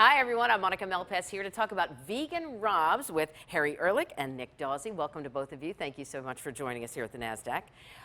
Hi, everyone. I'm Monica Melpes here to talk about vegan Robs with Harry Erlich and Nick Dazed. Welcome to both of you. Thank you so much for joining us here at the NASDAQ.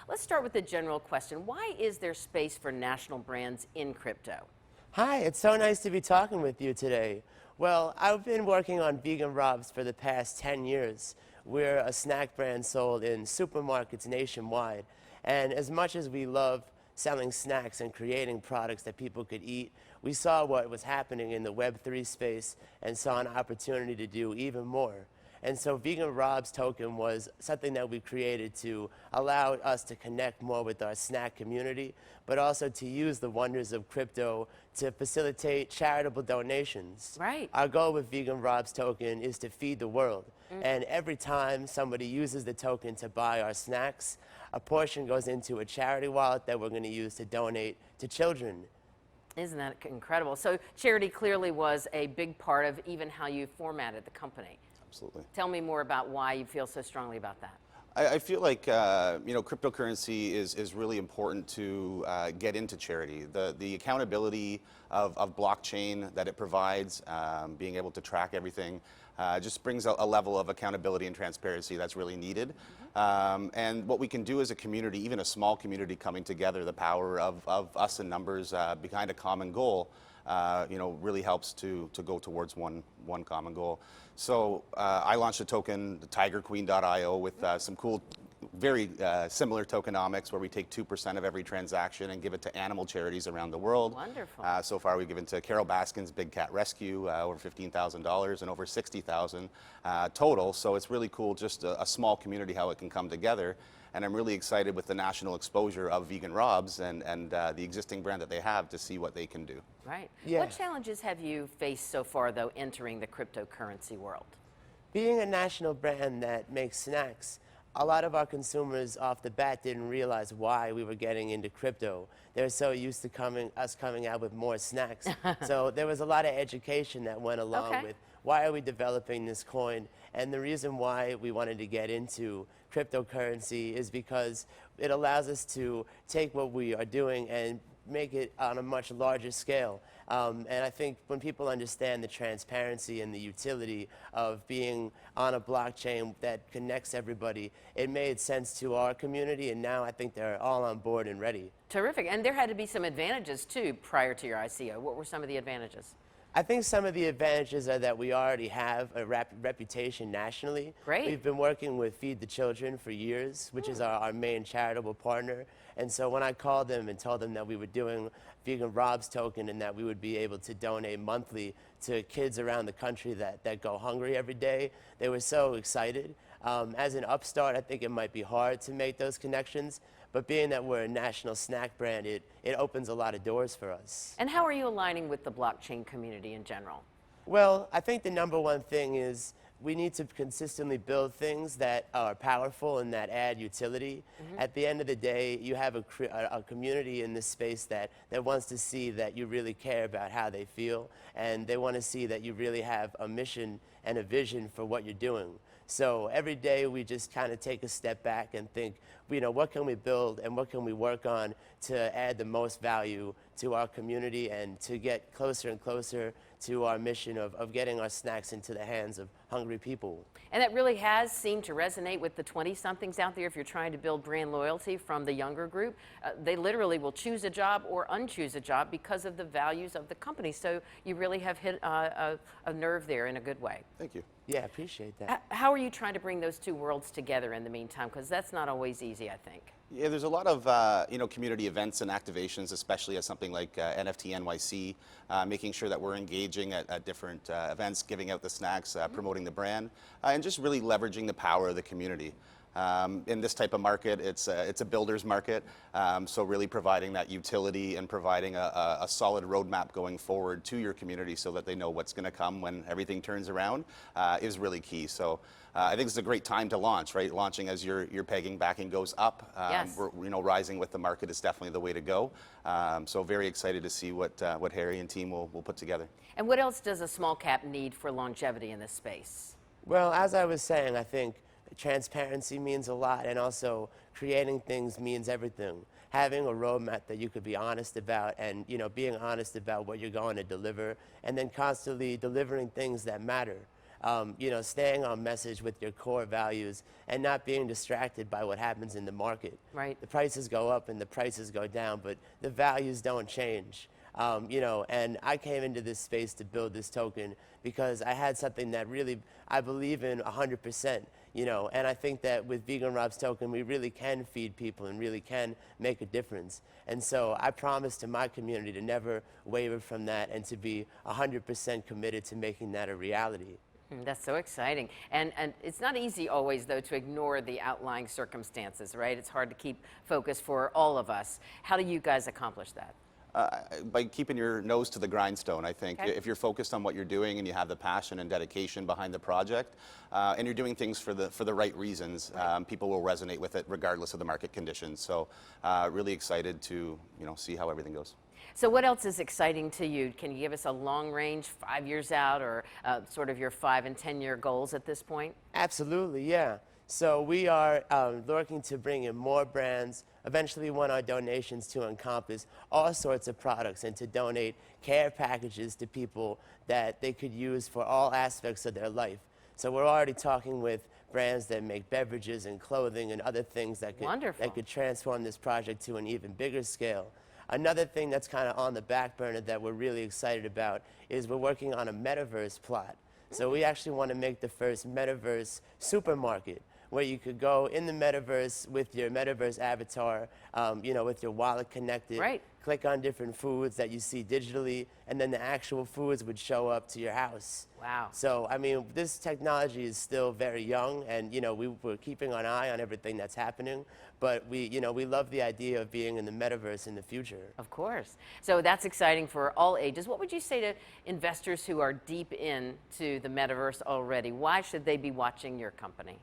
Let's start with the general question. Why is there space for national brands in crypto? Hi, it's so nice to be talking with you today. Well, I've been working on vegan Robs for the past 10 years. We're a snack brand sold in supermarkets nationwide. And as much as we love selling snacks and creating products that people could eat, we saw what was happening in the Web3 space and saw an opportunity to do even more. And so Vegan Robs token was something that we created to allow us to connect more with our snack community, but also to use the wonders of crypto to facilitate charitable donations. Right. Our goal with Vegan Robs token is to feed the world. And every time somebody uses the token to buy our snacks, a portion goes into a charity wallet that we're going to use to donate to children. Isn't that incredible? So charity clearly was a big part of even how you formatted the company. Absolutely. Tell me more about why you feel so strongly about that. I feel like cryptocurrency is really important to get into charity. The accountability of blockchain that it provides, being able to track everything, just brings a level of accountability and transparency that's really needed. And what we can do as a community, even a small community coming together, the power of us in numbers behind a common goal, really helps to go towards one common goal. So I launched a token, tigerqueen.io, with some cool, very similar tokenomics where we take 2% of every transaction and give it to animal charities around the world. Wonderful. So far we've given to Carol Baskin's Big Cat Rescue over $15,000 and over $60,000 total. So it's really cool, just a small community, how it can come together. And I'm really excited with the national exposure of Vegan Robs and the existing brand that they have to see what they can do. Right. Yeah. What challenges have you faced so far, though, entering the cryptocurrency world? Being a national brand that makes snacks, a lot of our consumers off the bat didn't realize why we were getting into crypto. They were so used to us coming out with more snacks. So there was a lot of education that went along with why are we developing this coin? And the reason why we wanted to get into cryptocurrency is because it allows us to take what we are doing and make it on a much larger scale. And I think when people understand the transparency and the utility of being on a blockchain that connects everybody, it made sense to our community, and now I think they're all on board and ready. Terrific. And there had to be some advantages, too, prior to your ICO. What were some of the advantages? I think some of the advantages are that we already have a reputation nationally. Great. We've been working with Feed the Children for years, which is our main charitable partner. And so when I called them and told them that we were doing Vegan Robs token and that we would be able to donate monthly to kids around the country that go hungry every day, they were so excited. As an upstart, I think it might be hard to make those connections. But being that we're a national snack brand, it opens a lot of doors for us. And how are you aligning with the blockchain community in general? Well, I think the number one thing is we need to consistently build things that are powerful and that add utility. At the end of the day, you have a community in this space that wants to see that you really care about how they feel, and they want to see that you really have a mission and a vision for what you're doing. So every day we just kind of take a step back and think, what can we build and what can we work on to add the most value to our community and to get closer and closer to our mission of getting our snacks into the hands of hungry people. And that really has seemed to resonate with the 20-somethings out there. If you're trying to build brand loyalty from the younger group, they literally will choose a job or unchoose a job because of the values of the company. So you really have hit a nerve there in a good way. Thank you. Yeah, I appreciate that. How are you trying to bring those two worlds together in the meantime? Because that's not always easy, I think. Yeah, there's a lot of community events and activations, especially at something like NFT NYC, making sure that we're engaging at different events, giving out the snacks, promoting the brand, and just really leveraging the power of the community. In this type of market, it's a builder's market, so really providing that utility and providing a solid roadmap going forward to your community so that they know what's going to come when everything turns around is really key. So I think it's a great time to launch, right? Launching as your pegging backing goes up, Yes. Rising with the market is definitely the way to go. So very excited to see what Harry and team will put together. And what else does a small cap need for longevity in this space? Well, as I was saying, I think transparency means a lot, and also creating things means everything. Having a roadmap that you could be honest about, and being honest about what you're going to deliver, and then constantly delivering things that matter. Staying on message with your core values and not being distracted by what happens in the market. Right. The prices go up and the prices go down, but the values don't change. And I came into this space to build this token because I had something that really I believe in 100%. And I think that with Vegan Rob's token, we really can feed people and really can make a difference. And so I promise to my community to never waver from that and to be 100% committed to making that a reality. That's so exciting. And it's not easy always, though, to ignore the outlying circumstances, right? It's hard to keep focus for all of us. How do you guys accomplish that? By keeping your nose to the grindstone, I think. Okay. If you're focused on what you're doing and you have the passion and dedication behind the project, and you're doing things for the right reasons, people will resonate with it regardless of the market conditions. So really excited to see how everything goes. So what else is exciting to you? Can you give us a long range, 5 years out, or sort of your 5 and 10-year goals at this point? Absolutely, yeah. So we are looking to bring in more brands. Eventually, we want our donations to encompass all sorts of products and to donate care packages to people that they could use for all aspects of their life. So we're already talking with brands that make beverages and clothing and other things that could transform this project to an even bigger scale. Another thing that's kind of on the back burner that we're really excited about is we're working on a metaverse plot. So we actually want to make the first metaverse supermarket where you could go in the metaverse with your metaverse avatar, with your wallet connected, right. Click on different foods that you see digitally, and then the actual foods would show up to your house. Wow. So, I mean, this technology is still very young, and, we're keeping an eye on everything that's happening, but we love the idea of being in the metaverse in the future. Of course. So that's exciting for all ages. What would you say to investors who are deep into the metaverse already? Why should they be watching your company?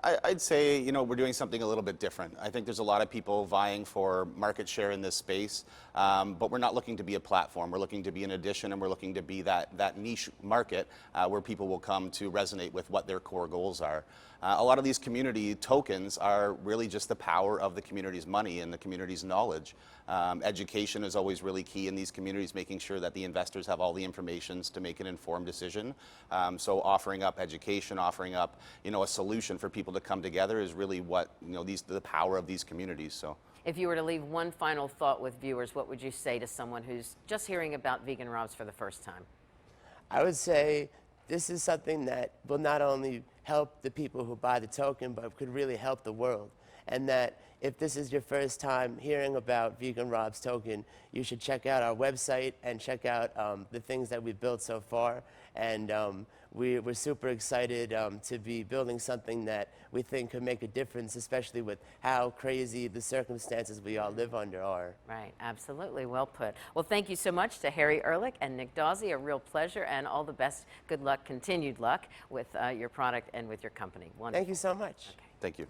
I'd say, we're doing something a little bit different. I think there's a lot of people vying for market share in this space, but we're not looking to be a platform. We're looking to be an addition, and we're looking to be that niche market where people will come to resonate with what their core goals are. A lot of these community tokens are really just the power of the community's money and the community's knowledge. Education is always really key in these communities, making sure that the investors have all the information to make an informed decision. So offering up education, offering up a solution for people to come together is really what the power of these communities. So. If you were to leave one final thought with viewers, what would you say to someone who's just hearing about Vegan Robs for the first time? I would say this is something that will not only help the people who buy the token, but could really help the world. And that if this is your first time hearing about Vegan Rob's token, you should check out our website and check out the things that we've built so far. And we're super excited to be building something that we think could make a difference, especially with how crazy the circumstances we all live under are. Right, absolutely, well put. Well, thank you so much to Harry Erlich and Nick Dazed. A real pleasure, and all the best. Good luck, continued luck with your product and with your company. Wonderful. Thank you so much. Okay. Thank you.